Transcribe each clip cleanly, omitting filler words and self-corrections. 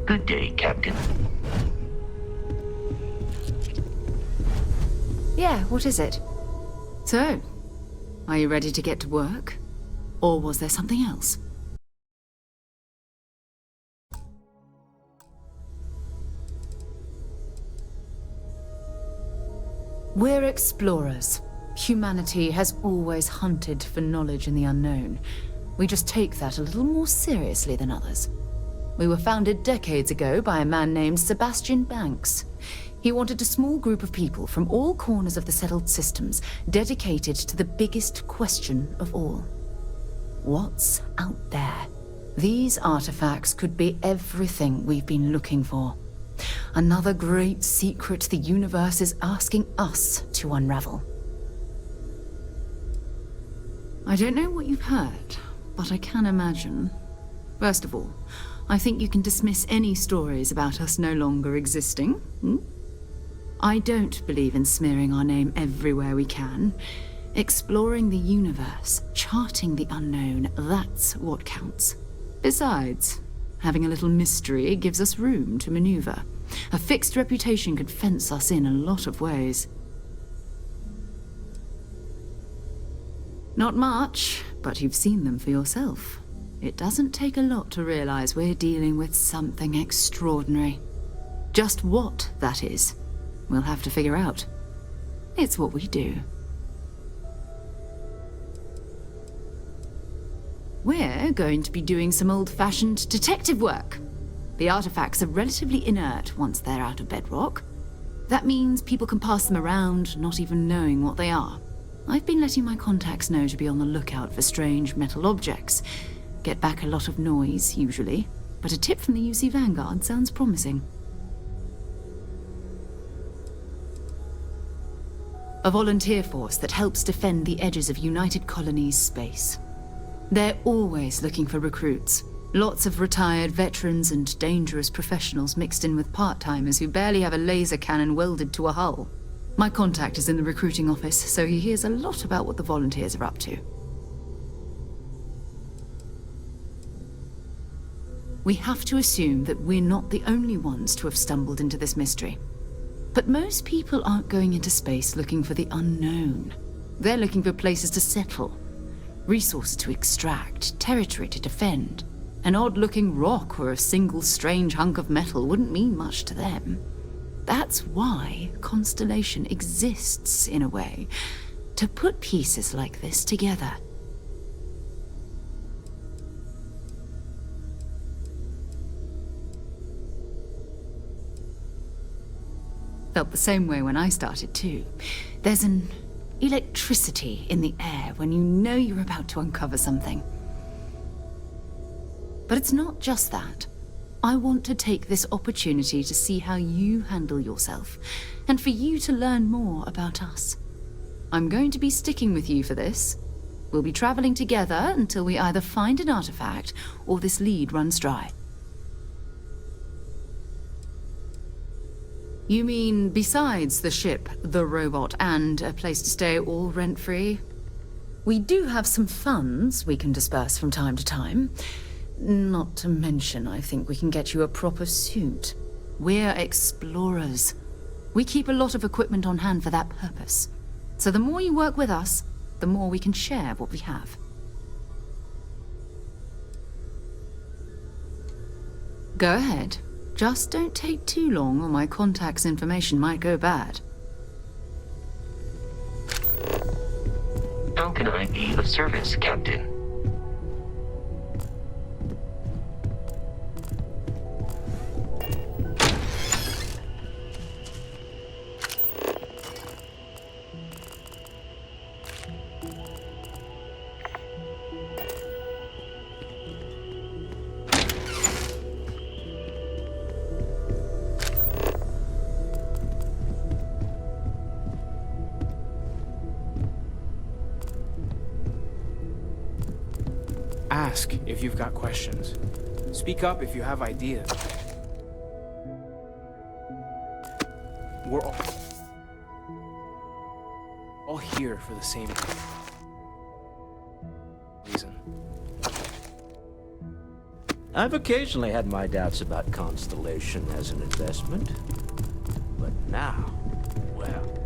Good day, Captain. Yeah, what is it? So, are you ready to get to work? Or was there something else? We're explorers. Humanity has always hunted for knowledge in the unknown. We just take that a little more seriously than others. We were founded decades ago by a man named Sebastian Banks. He wanted a small group of people from all corners of the settled systems dedicated to the biggest question of all. What's out there? These artifacts could be everything we've been looking for. Another great secret the universe is asking us to unravel. I don't know what you've heard, but I can imagine. First of all, I think you can dismiss any stories about us no longer existing. I don't believe in smearing our name everywhere we can. Exploring the universe, charting the unknown, that's what counts. Besides, having a little mystery gives us room to maneuver. A fixed reputation could fence us in a lot of ways. Not much, but you've seen them for yourself. It doesn't take a lot to realize we're dealing with something extraordinary. Just what that is, we'll have to figure out. It's what we do. We're going to be doing some old-fashioned detective work. The artifacts are relatively inert once they're out of bedrock. That means people can pass them around, not even knowing what they are. I've been letting my contacts know to be on the lookout for strange metal objects. Get back a lot of noise, usually, but a tip from the UC Vanguard sounds promising. A volunteer force that helps defend the edges of United Colonies space. They're always looking for recruits. Lots of retired veterans and dangerous professionals mixed in with part-timers who barely have a laser cannon welded to a hull. My contact is in the recruiting office, so he hears a lot about what the volunteers are up to. We have to assume that we're not the only ones to have stumbled into this mystery. But most people aren't going into space looking for the unknown. They're looking for places to settle, resources to extract, territory to defend. An odd-looking rock or a single strange hunk of metal wouldn't mean much to them. That's why Constellation exists, in a way, to put pieces like this together. Felt the same way when I started, too. There's an electricity in the air when you know you're about to uncover something. But it's not just that. I want to take this opportunity to see how you handle yourself, and for you to learn more about us. I'm going to be sticking with you for this. We'll be traveling together until we either find an artifact or this lead runs dry. You mean besides the ship, the robot, and a place to stay all rent-free? We do have some funds we can disperse from time to time. Not to mention, I think we can get you a proper suit. We're explorers. We keep a lot of equipment on hand for that purpose. So the more you work with us, the more we can share what we have. Go ahead. Just don't take too long or my contact's information might go bad. How can I be of service, Captain? Ask if you've got questions. Speak up if you have ideas. We're all here for the same reason. I've occasionally had my doubts about Constellation as an investment. But now, well...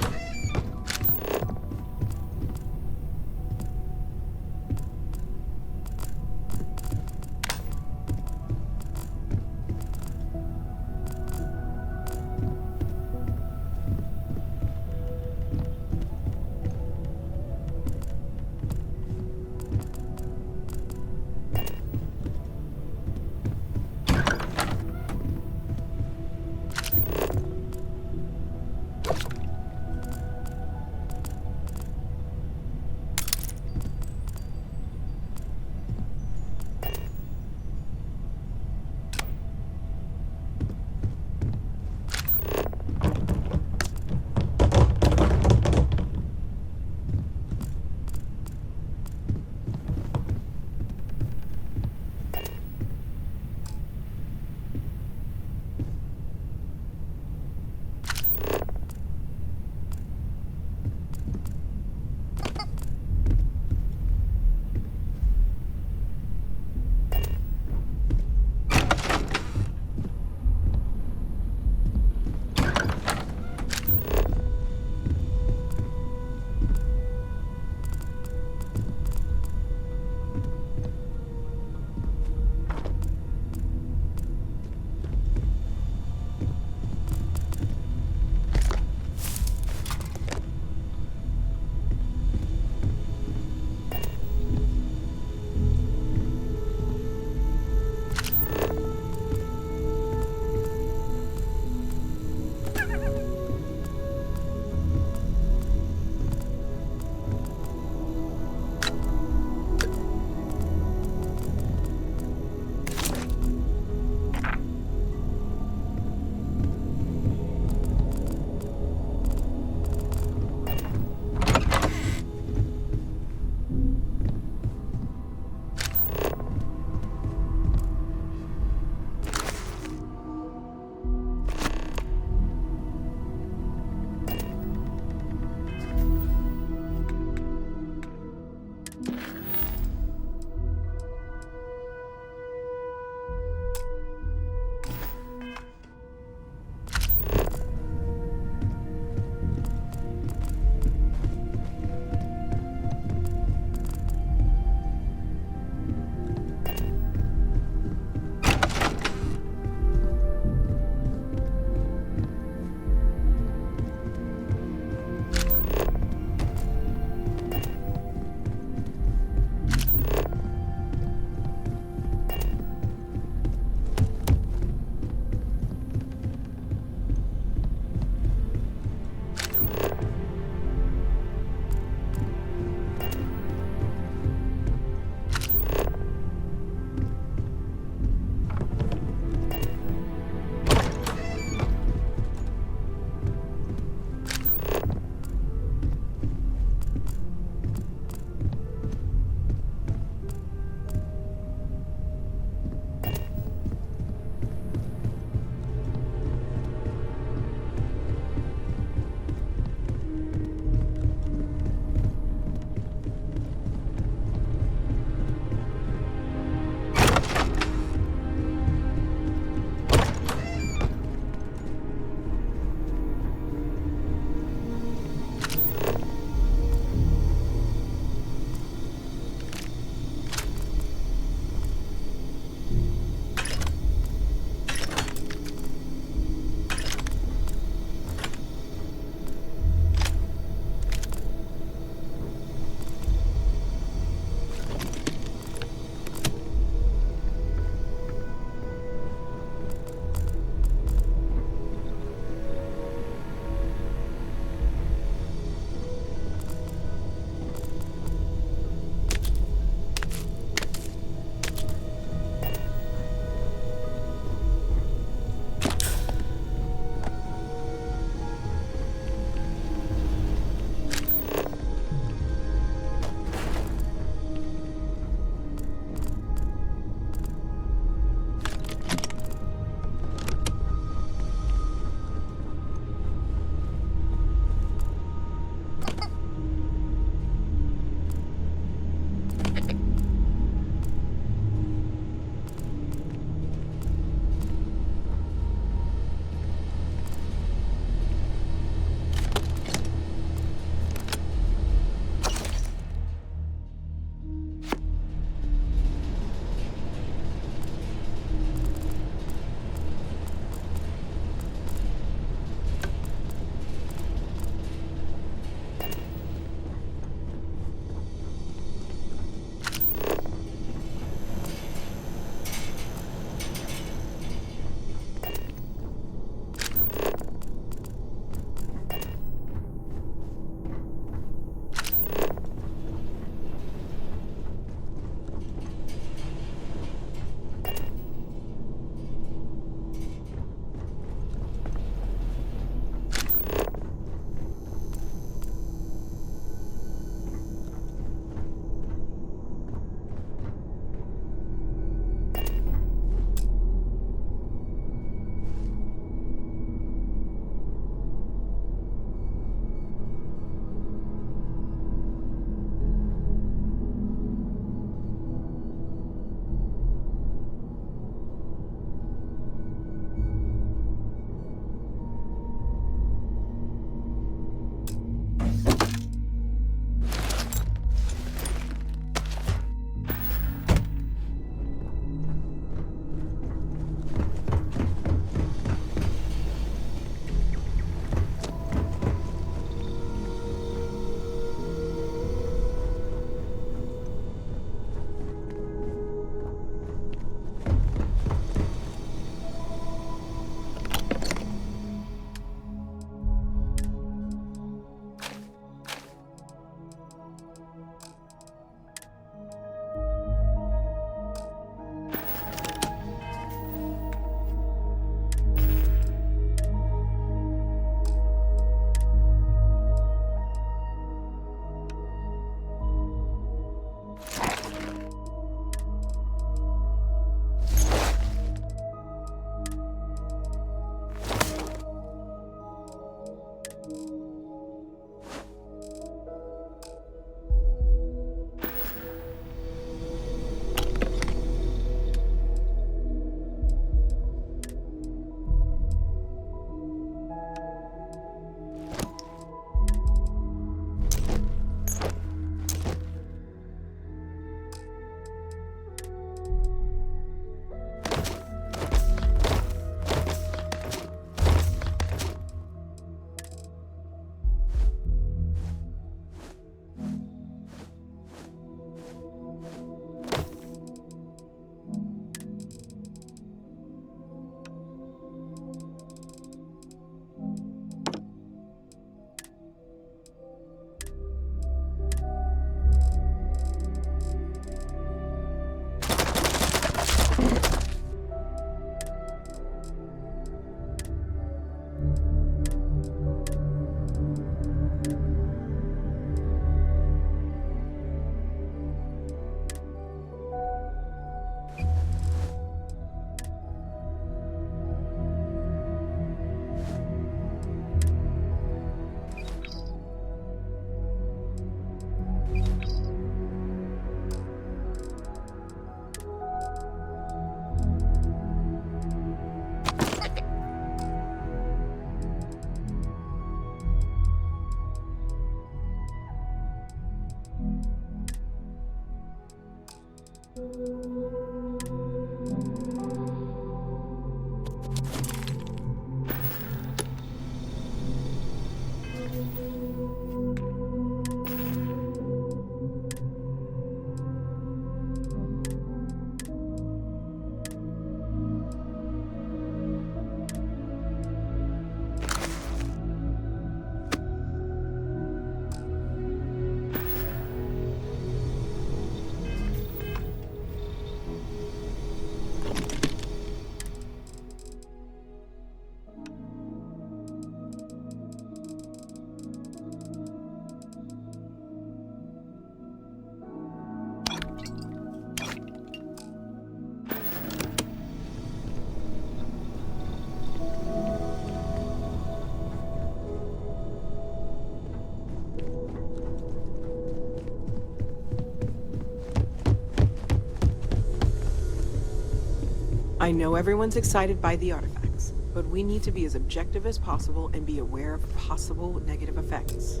I know everyone's excited by the artifacts, but we need to be as objective as possible and be aware of possible negative effects.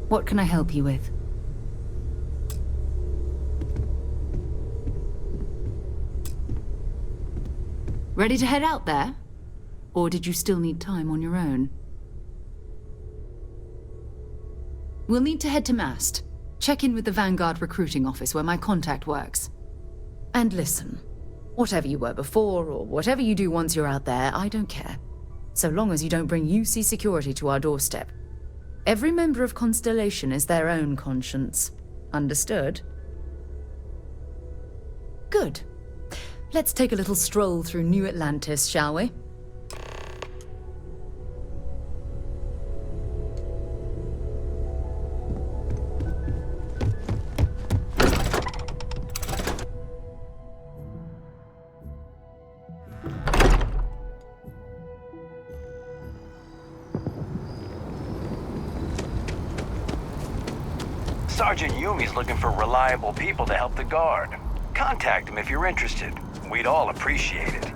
What can I help you with? Ready to head out there? Or did you still need time on your own? We'll need to head to Mast. Check in with the Vanguard recruiting office where my contact works. And listen, whatever you were before, or whatever you do once you're out there, I don't care. So long as you don't bring UC security to our doorstep. Every member of Constellation is their own conscience. Understood? Good. Let's take a little stroll through New Atlantis, shall we? Sergeant Yumi's looking for reliable people to help the Guard. Contact him if you're interested. We'd all appreciate it.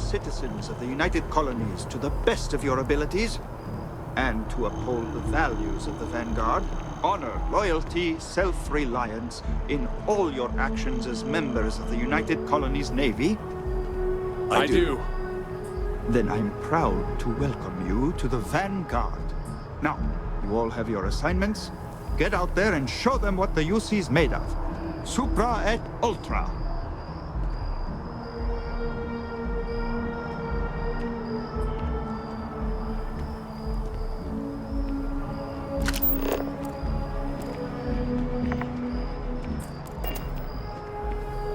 Citizens of the United Colonies to the best of your abilities, and to uphold the values of the Vanguard, honor, loyalty, self-reliance in all your actions as members of the United Colonies Navy? I do. Then I'm proud to welcome you to the Vanguard. Now, you all have your assignments. Get out there and show them what the UC's made of. Supra et Ultra.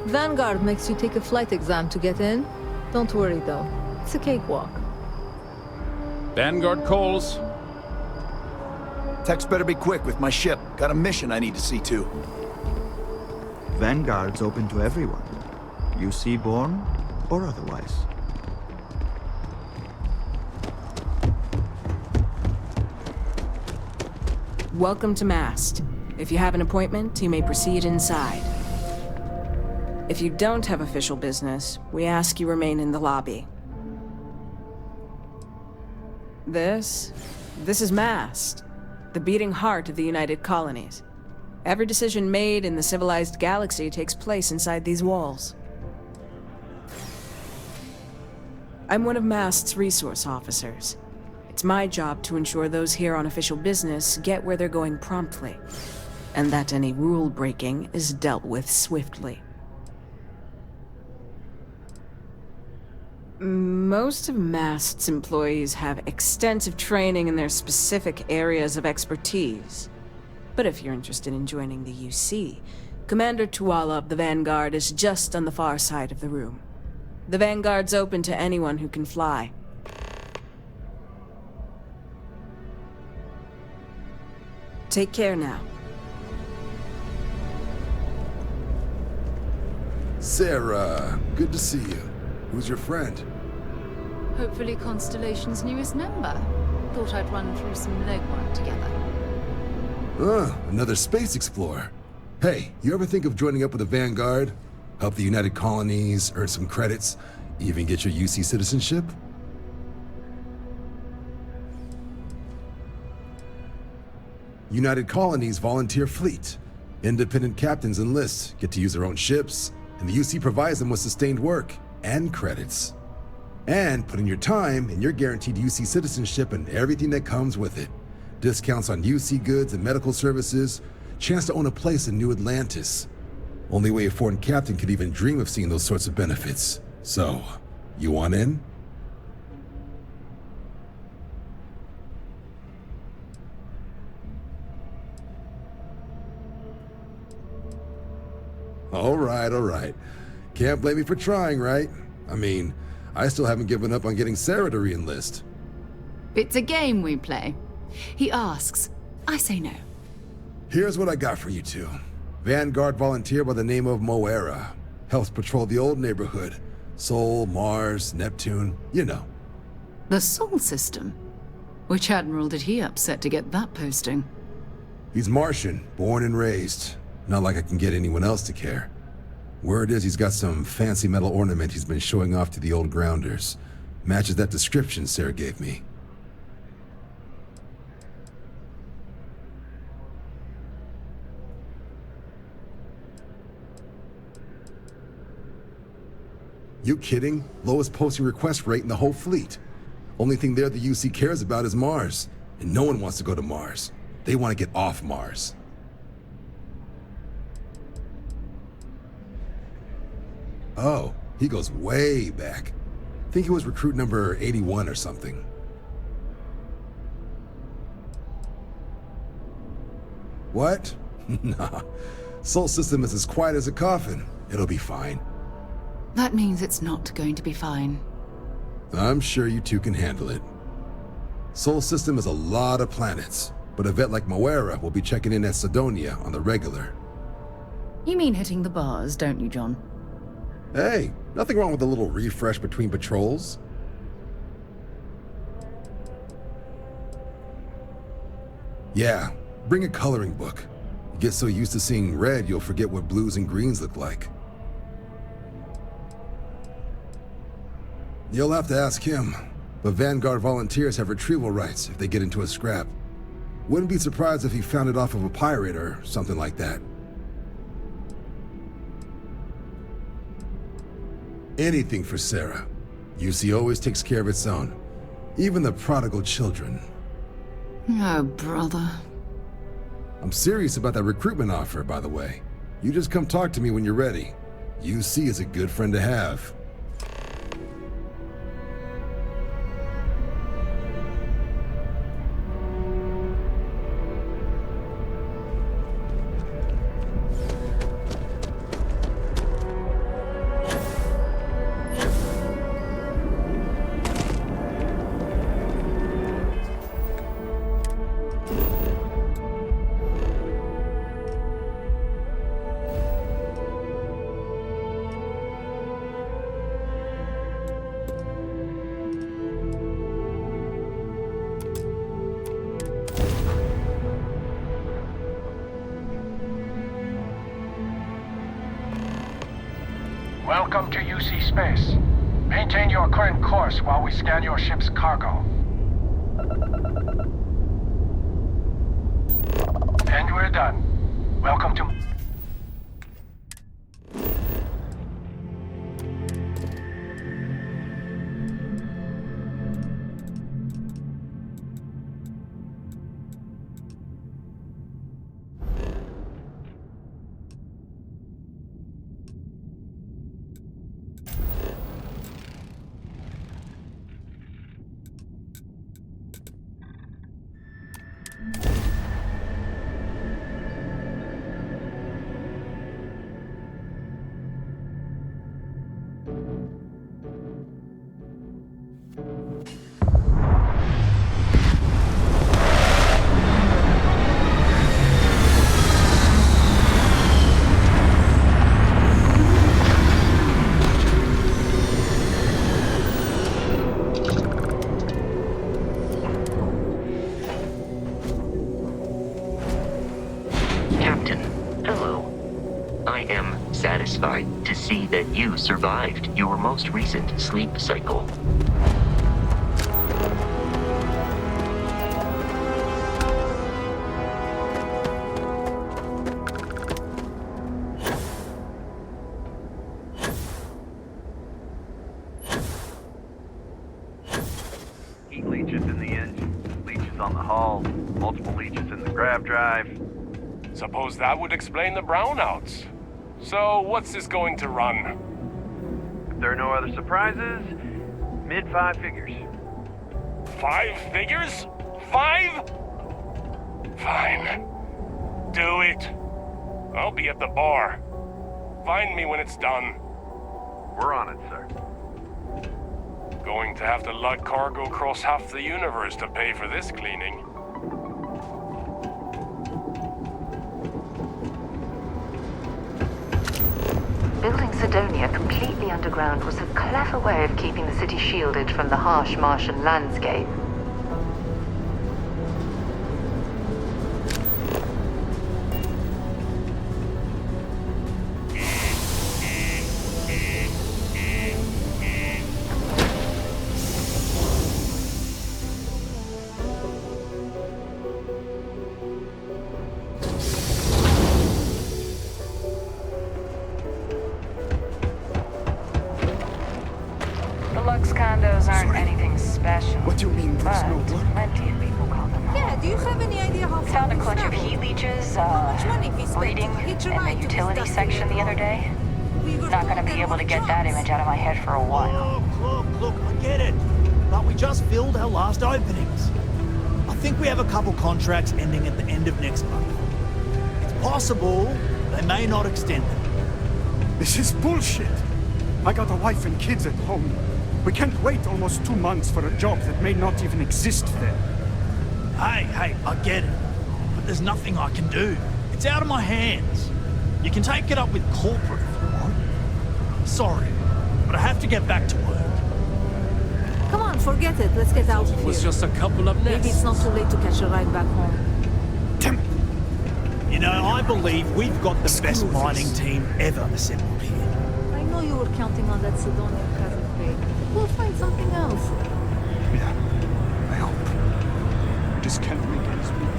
Vanguard makes you take a flight exam to get in. Don't worry though, it's a cakewalk. Vanguard calls. Techs better be quick with my ship. Got a mission I need to see to. Vanguard's open to everyone. UC born or otherwise. Welcome to Mast. If you have an appointment, you may proceed inside. If you don't have official business, we ask you remain in the lobby. This is Mast, the beating heart of the United Colonies. Every decision made in the civilized galaxy takes place inside these walls. I'm one of Mast's resource officers. It's my job to ensure those here on official business get where they're going promptly, and that any rule breaking is dealt with swiftly. Most of Mast's employees have extensive training in their specific areas of expertise. But if you're interested in joining the UC, Commander Tuala of the Vanguard is just on the far side of the room. The Vanguard's open to anyone who can fly. Take care now. Sarah, good to see you. Who's your friend? Hopefully Constellation's newest member. Thought I'd run through some legwork together. Another space explorer. Hey, you ever think of joining up with the Vanguard? Help the United Colonies, earn some credits, even get your UC citizenship? United Colonies volunteer fleet. Independent captains enlist, get to use their own ships, and the UC provides them with sustained work and credits. And put in your time, and you're guaranteed UC citizenship and everything that comes with it. Discounts on UC goods and medical services, chance to own a place in New Atlantis. Only way a foreign captain could even dream of seeing those sorts of benefits. So, you want in? All right. Can't blame me for trying, right? I mean, I still haven't given up on getting Sarah to re-enlist. It's a game we play. He asks, I say no. Here's what I got for you two. Vanguard volunteer by the name of Moara. Helps patrol the old neighborhood. Sol, Mars, Neptune, you know. The Sol system? Which admiral did he upset to get that posting? He's Martian, born and raised. Not like I can get anyone else to care. Word is he's got some fancy metal ornament he's been showing off to the old grounders. Matches that description Sarah gave me. You kidding? Lowest posting request rate in the whole fleet. Only thing there the UC cares about is Mars. And no one wants to go to Mars. They want to get off Mars. Oh, he goes way back. Think he was recruit number 81 or something. What? Nah. Sol system is as quiet as a coffin. It'll be fine. That means it's not going to be fine. I'm sure you two can handle it. Sol system is a lot of planets, but a vet like Moara will be checking in at Sidonia on the regular. You mean hitting the bars, don't you, John? Hey, nothing wrong with a little refresh between patrols. Yeah, bring a coloring book. You get so used to seeing red, you'll forget what blues and greens look like. You'll have to ask him, but Vanguard volunteers have retrieval rights if they get into a scrap. Wouldn't be surprised if he found it off of a pirate or something like that. Anything for Sarah. UC always takes care of its own. Even the prodigal children. Oh, brother. I'm serious about that recruitment offer, by the way. You just come talk to me when you're ready. UC is a good friend to have. Welcome to UC Space. Maintain your current course while we scan your ship's cargo. And we're done. Welcome to... satisfied to see that you survived your most recent sleep cycle. Heat leeches in the engine, leeches on the hull, multiple leeches in the grav drive. Suppose that would explain the brownouts. So, what's this going to run? If there are no other surprises, mid-5 figures. 5 figures? 5? Fine. Do it. I'll be at the bar. Find me when it's done. We're on it, sir. Going to have to lug cargo across half the universe to pay for this cleaning. Sidonia completely underground was a clever way of keeping the city shielded from the harsh Martian landscape. Condos aren't anything special. What do you mean there's no work? Plenty of people call them home. Yeah, do you have any idea how Found a clutch of heat leeches, breeding in the utility section the other day. Not gonna be able to get that image out of my head for a while. Look, I get it. But we just filled our last openings. I think we have a couple contracts ending at the end of next month. It's possible they may not extend them. This is bullshit. I got a wife and kids at home. We can't wait almost 2 months for a job that may not even exist then. Hey, I get it. But there's nothing I can do. It's out of my hands. You can take it up with corporate if you want. Sorry, but I have to get back to work. Come on, forget it. Let's get out of here. It was just a couple of nests. Maybe it's not too late to catch a ride back home. You know, I believe we've got the best mining team ever assembled here. I know you were counting on that Sidonian cousin Faye. We'll find something else. Yeah, I hope. Just can't make ends meet.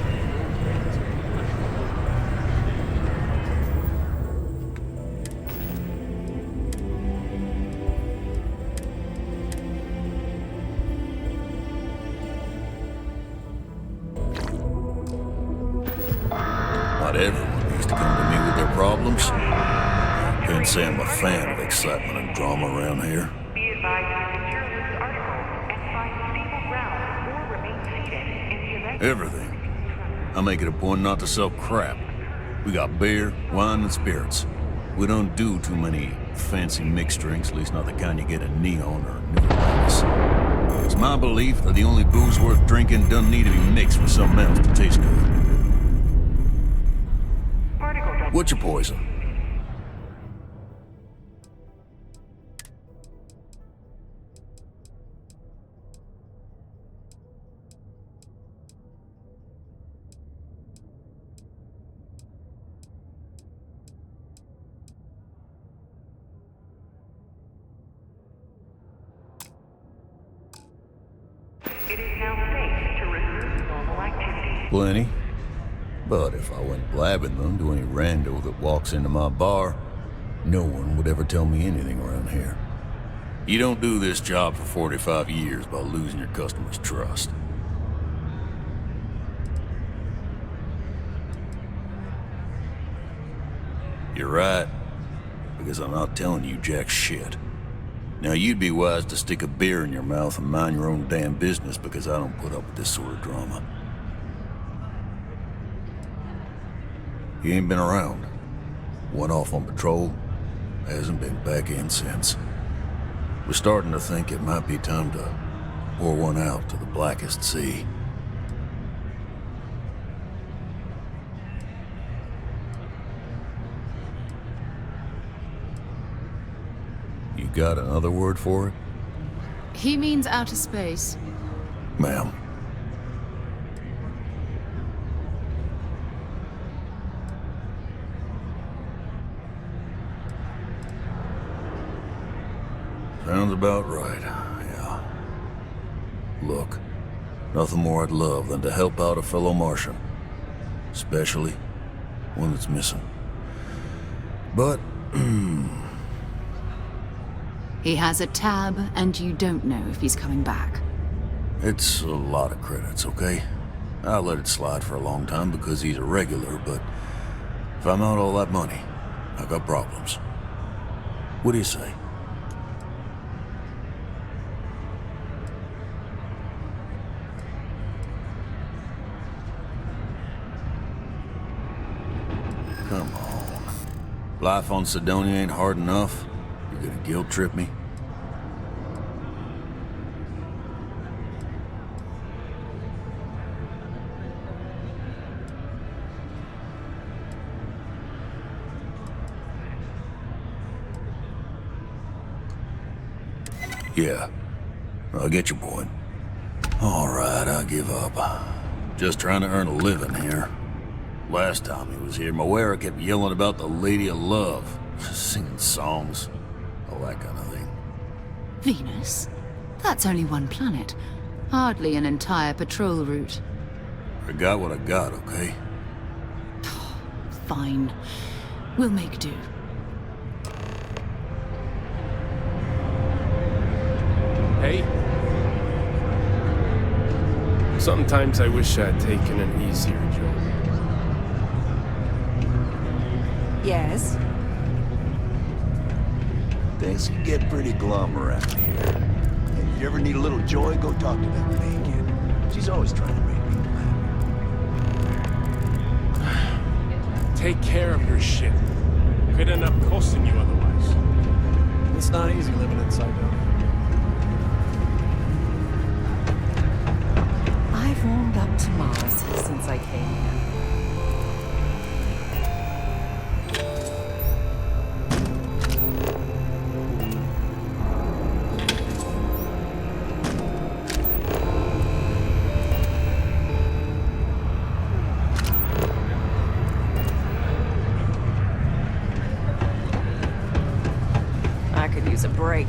Not everyone needs to come to me with their problems. I can't say I'm a fan of excitement and drama around here. Be advised to secure this article and find stable ground or remain seated in the event. Everything. I make it a point not to sell crap. We got beer, wine, and spirits. We don't do too many fancy mixed drinks, at least not the kind you get in Neon or New Orleans. It's my belief that the only booze worth drinking doesn't need to be mixed with something else to taste good. What's your poison? It is now safe to resume normal activity. Plenty. But if I went blabbing them to any rando that walks into my bar, no one would ever tell me anything around here. You don't do this job for 45 years by losing your customers' trust. You're right, because I'm not telling you jack shit. Now you'd be wise to stick a beer in your mouth and mind your own damn business, because I don't put up with this sort of drama. He ain't been around. Went off on patrol. Hasn't been back in since. We're starting to think it might be time to pour one out to the blackest sea. You got another word for it? He means outer space. Ma'am. Sounds about right, yeah. Look, nothing more I'd love than to help out a fellow Martian. Especially one that's missing. But, He has a tab, and you don't know if he's coming back. it's a lot of credits, okay? I let it slide for a long time because he's a regular, but if I'm out all that money, I got problems. What do you say? Come on. Life on Sidonia ain't hard enough. You're gonna guilt trip me? Yeah. I get your point. All right, I give up. Just trying to earn a living here. Last time he was here, Moara kept yelling about the Lady of Love, singing songs, all that kind of thing. Venus? That's only one planet. Hardly an entire patrol route. I got what I got, okay? Fine. We'll make do. Hey? Sometimes I wish I'd taken an easier job. Yes? Things can get pretty glum around here. And if you ever need a little joy, go talk to that Megan. She's always trying to make me laugh. Take care of your shit. Could end up costing you otherwise. It's not easy living inside down here. I've warmed up to Mars since I came here. I could use a break.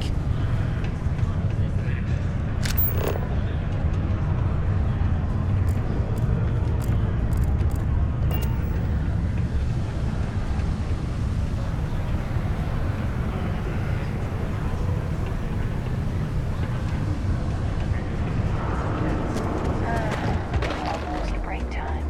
Almost break time.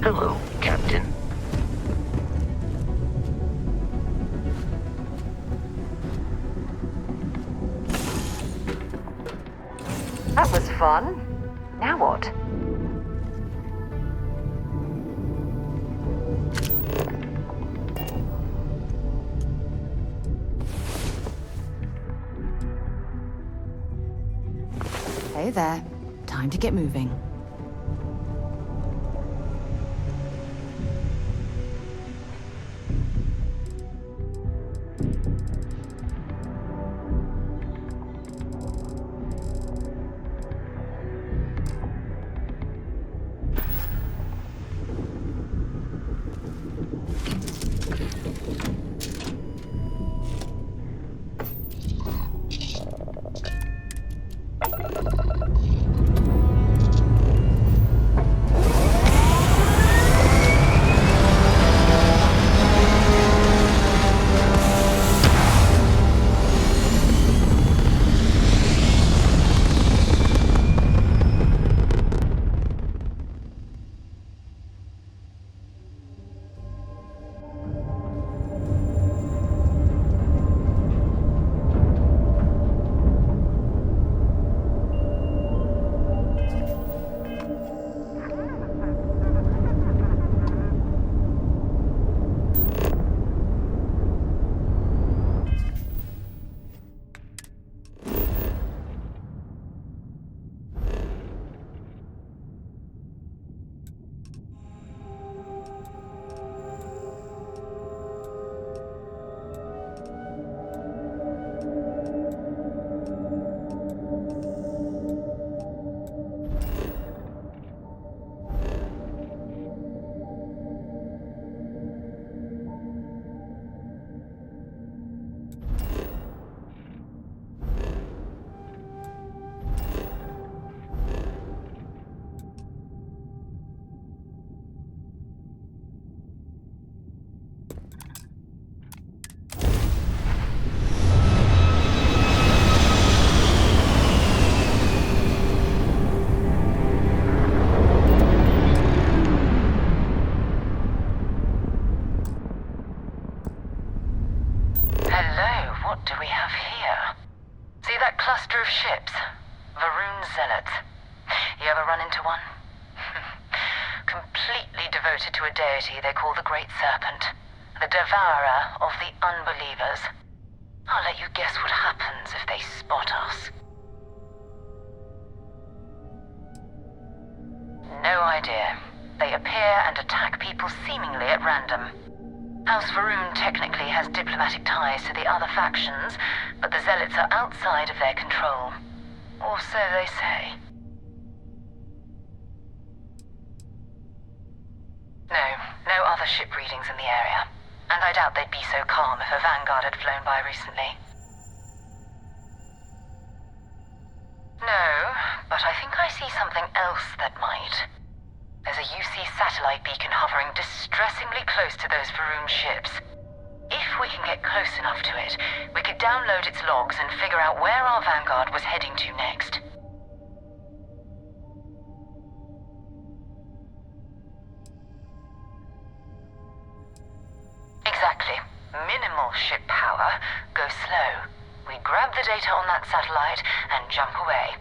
Hello, Captain. That was fun. Now what? Hey there. Time to get moving. cluster of ships. Varun Zealots. You ever run into one? Completely devoted to a deity they call the Great Serpent. The devourer of the unbelievers. I'll let you guess what happens if they spot us. No idea. They appear and attack people seemingly at random. House Varun technically has diplomatic ties to the other factions, but the Zealots are outside of their control. Or so they say. No other ship readings in the area. And I doubt they'd be so calm if a Vanguard had flown by recently. No, but I think I see something else that might. There's a UC satellite beacon hovering distressingly close to those Varun ships. If we can get close enough to it, we could download its logs and figure out where our Vanguard was heading to next. Exactly. Minimal ship power. Go slow. We grab the data on that satellite and jump away.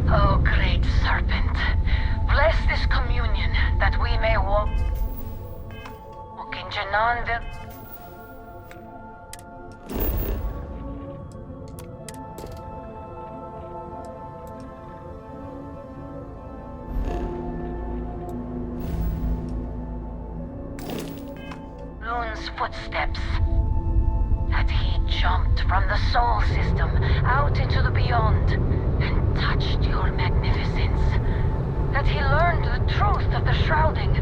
Oh, great serpent, bless this communion that we may walk in Jananville. Rune's footsteps. That he jumped from the soul system out into the beyond and touched your magnificence. That he learned the truth of the shrouding,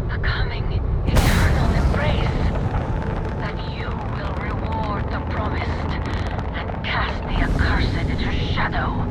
the coming eternal embrace. That you will reward the promised and cast the accursed into shadow.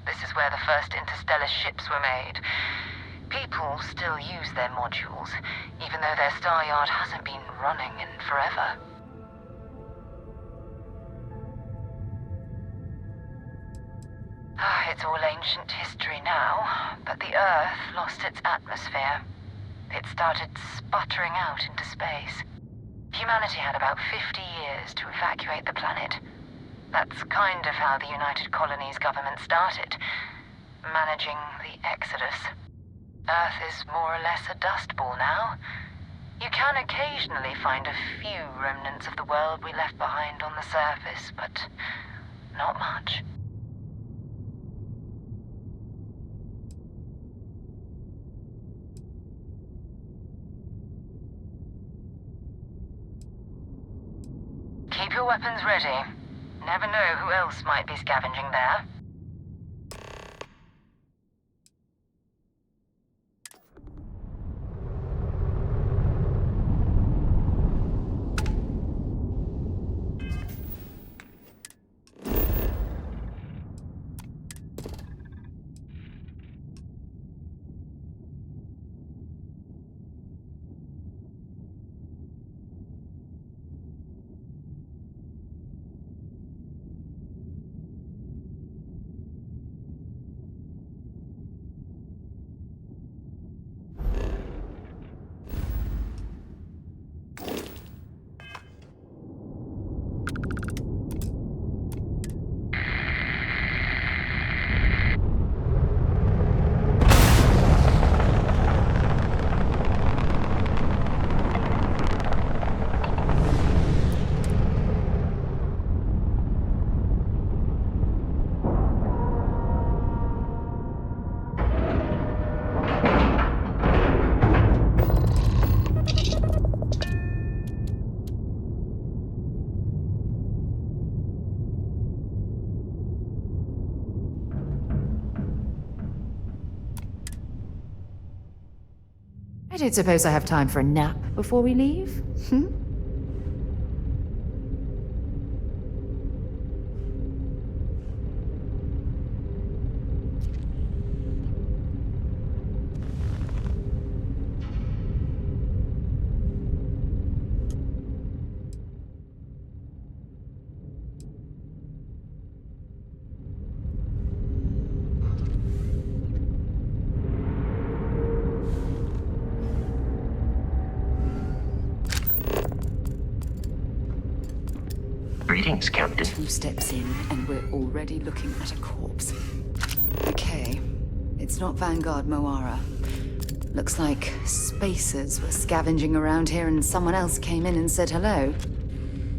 This is where the first interstellar ships were made. People still use their modules, even though their star yard hasn't been running in forever. It's all ancient history now, but the Earth lost its atmosphere. It started sputtering out into space. Humanity had about 50 years to evacuate the planet. That's kind of how the United Colonies government started, managing the exodus. Earth is more or less a dust ball now. You can occasionally find a few remnants of the world we left behind on the surface, but not much. Keep your weapons ready. Never know who else might be scavenging there. I don't suppose I have time for a nap before we leave? Greetings, Captain. 2 steps in, and we're already looking at a corpse. Okay, it's not Vanguard Moara. Looks like spacers were scavenging around here and someone else came in and said hello.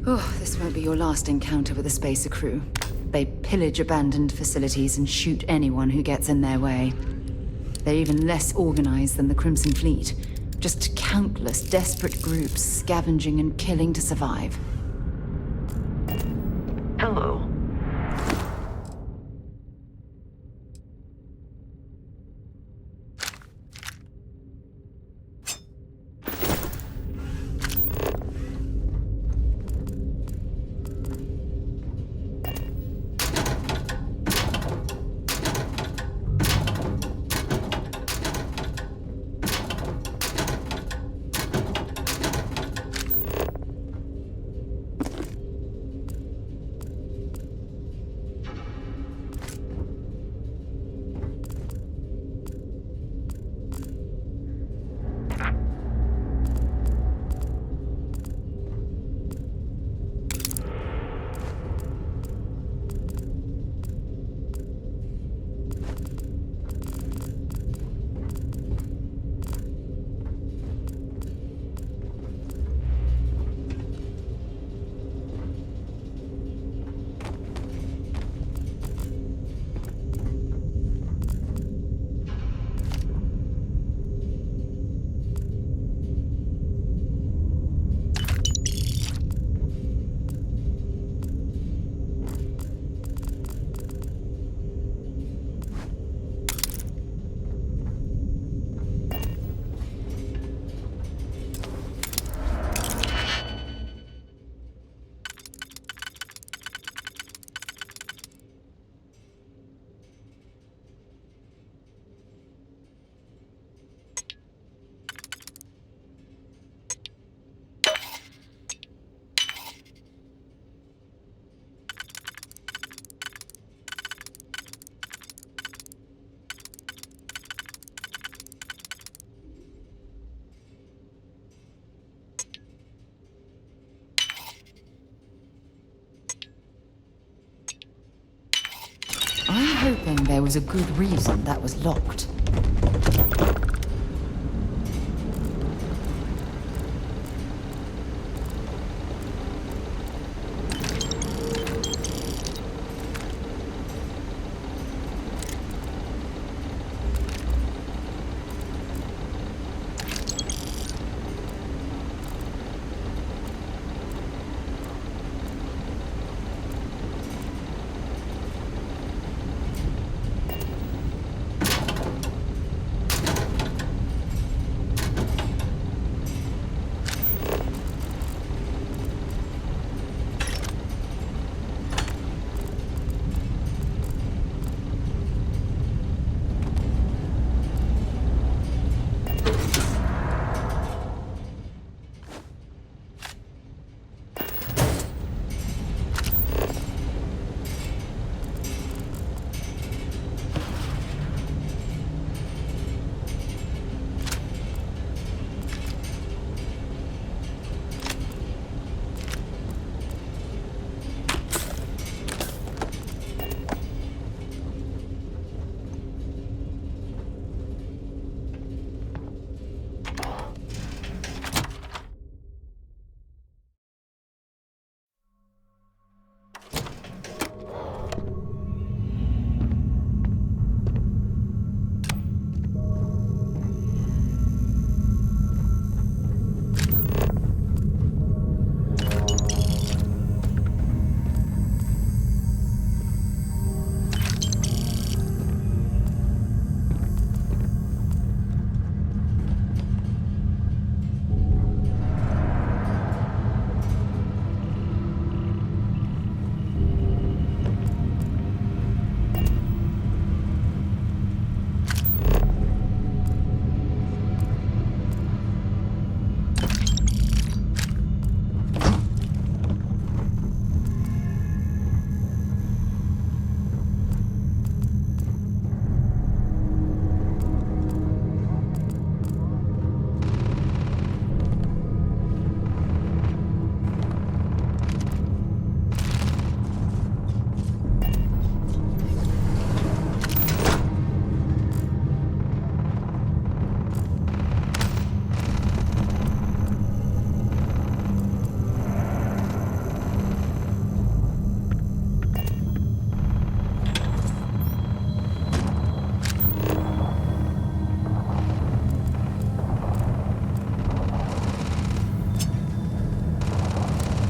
Oh, this won't be your last encounter with a spacer crew. They pillage abandoned facilities and shoot anyone who gets in their way. They're even less organized than the Crimson Fleet. Just countless desperate groups scavenging and killing to survive. Hello. I'm hoping there was a good reason that was locked.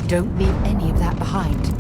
Don't leave any of that behind.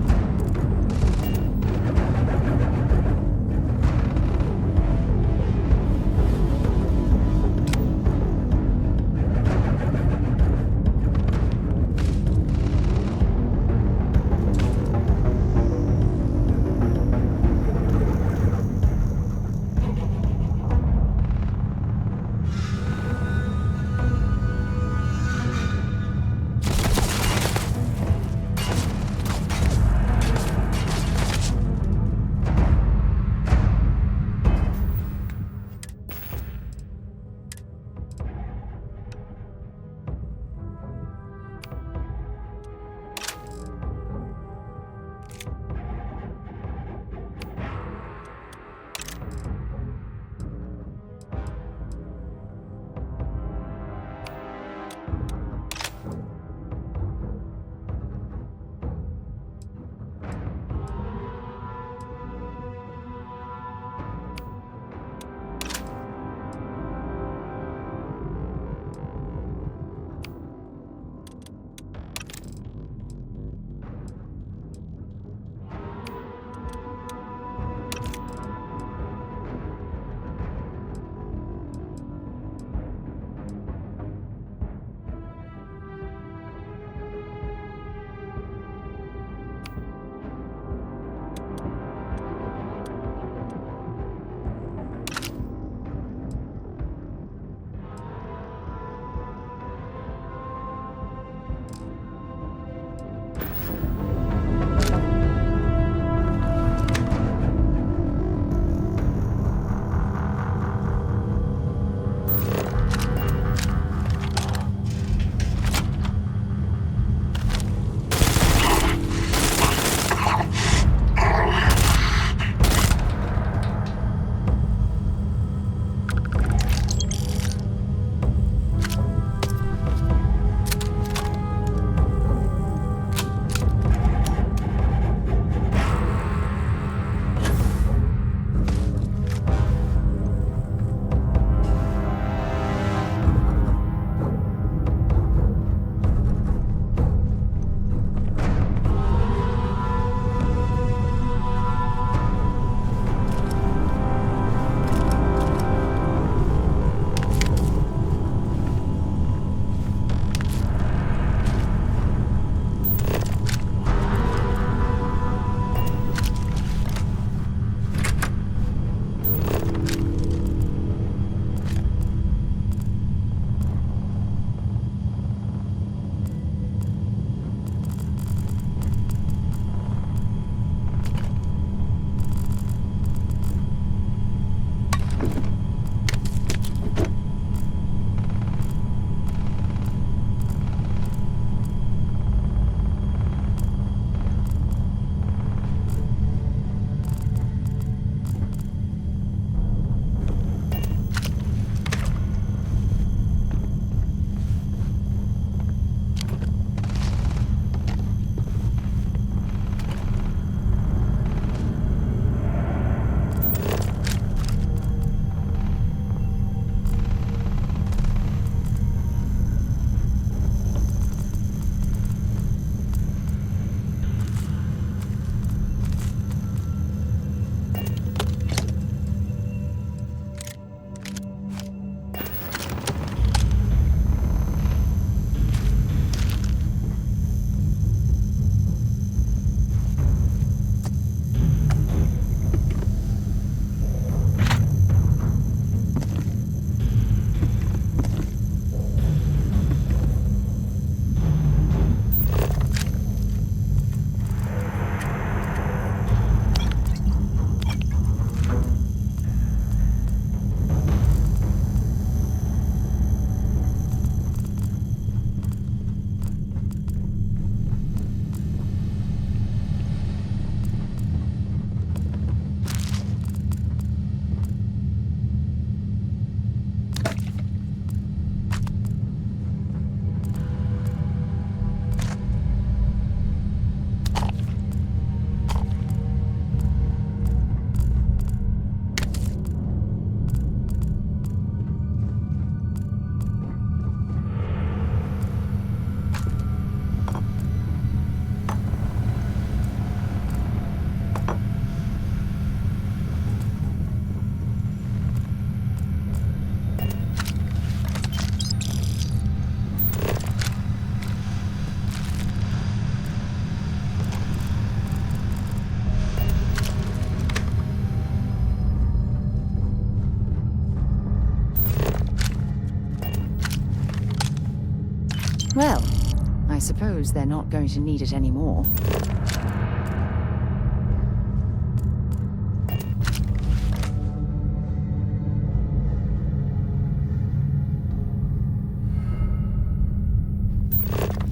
suppose they're not going to need it anymore.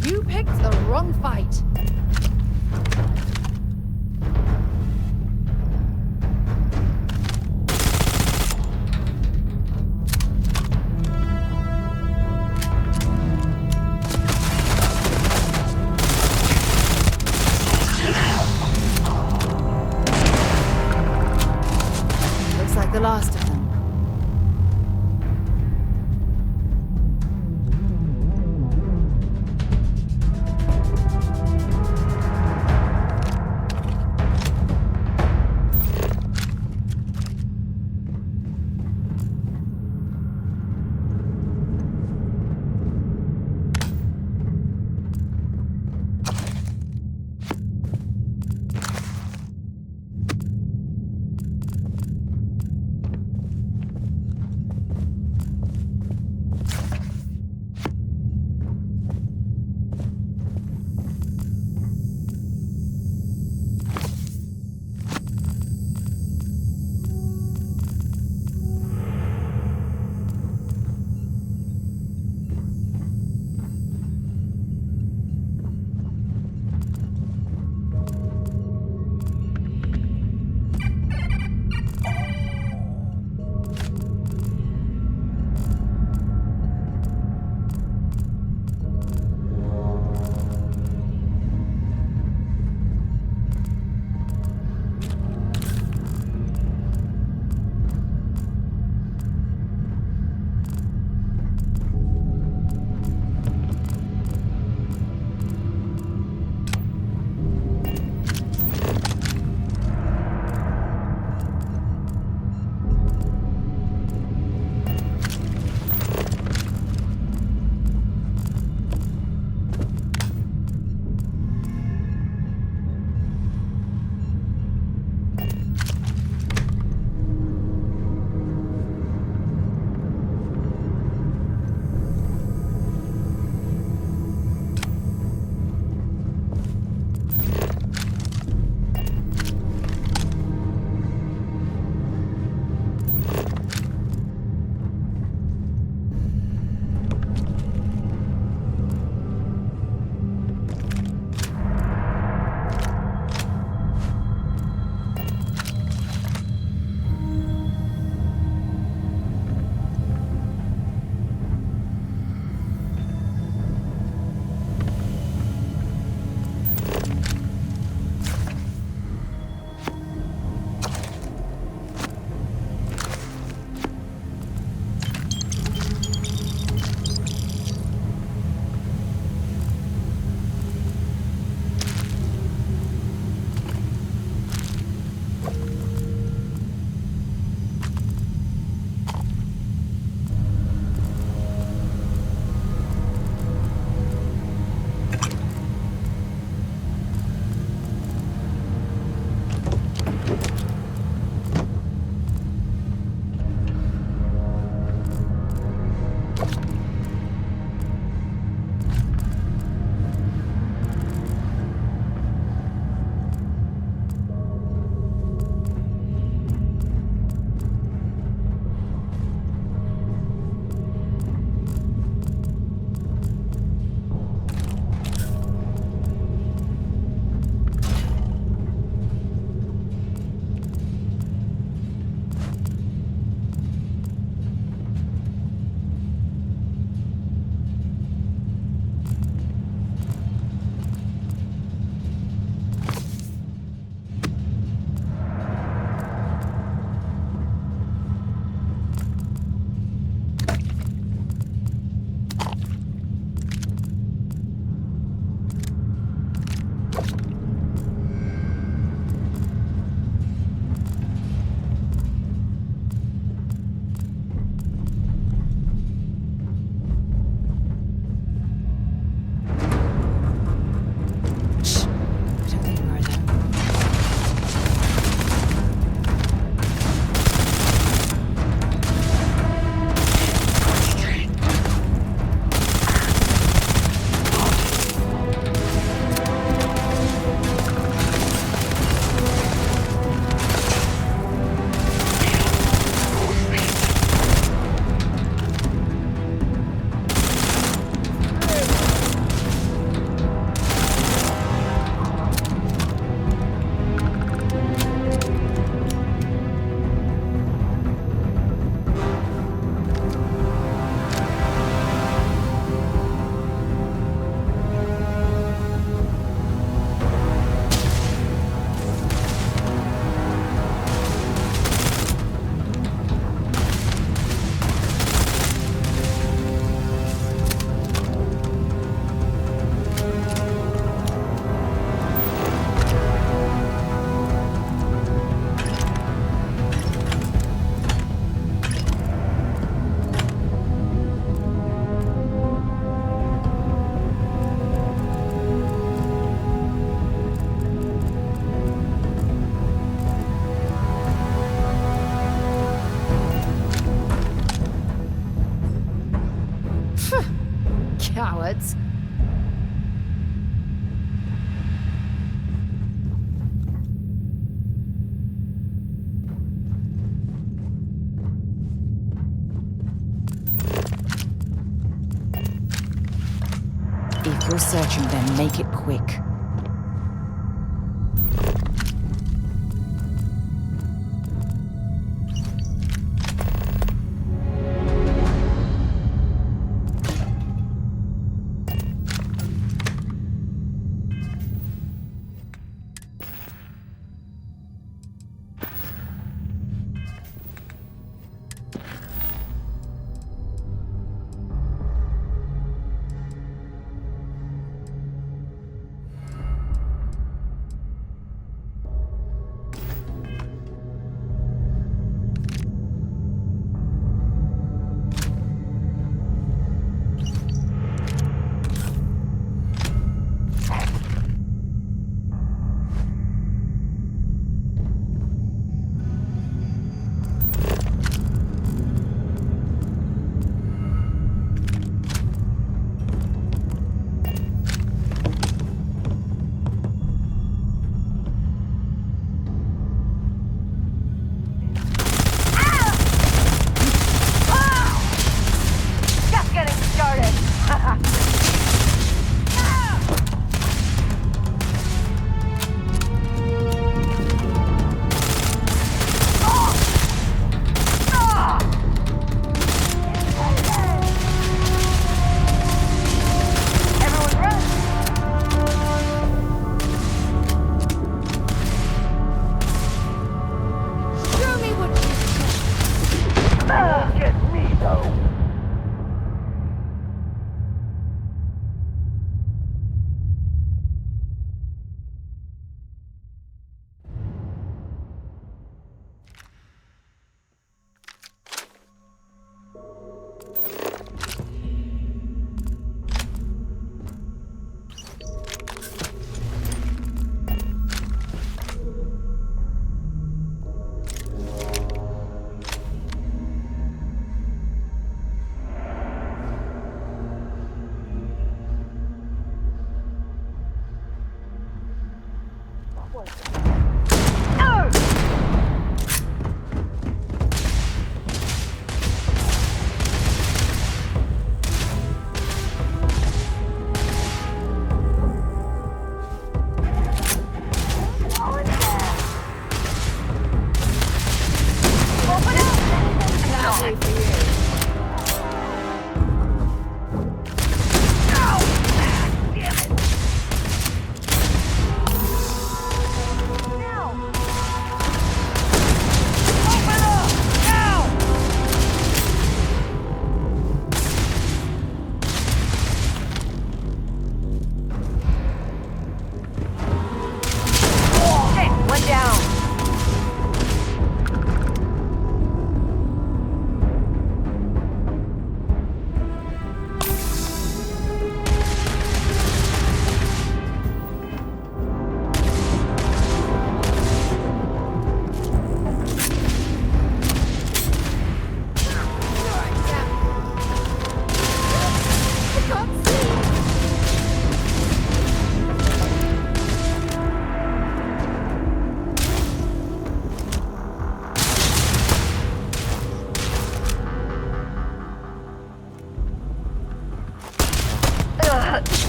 You picked the wrong fight. The last of them. words. If you're searching, then make it quick.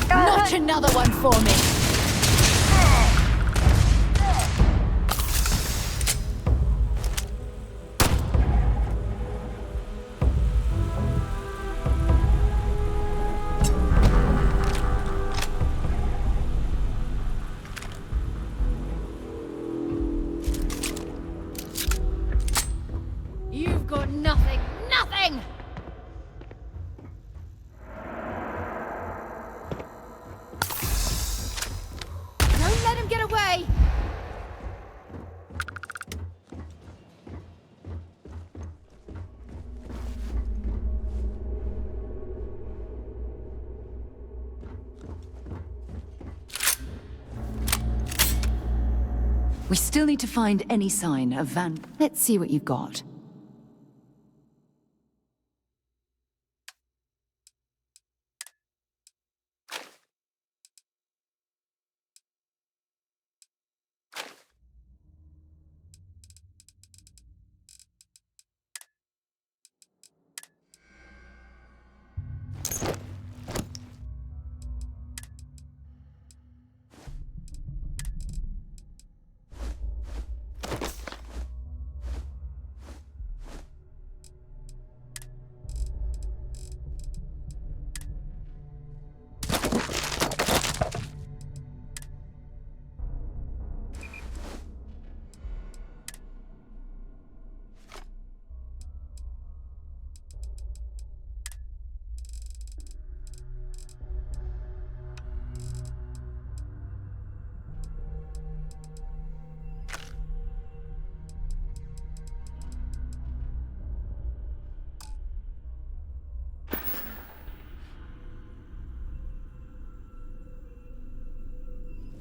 Notch another one for me. You've got nothing. Nothing! Don't let him get away! We still need to find any sign of Van. Let's see what you've got.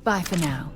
Bye for now.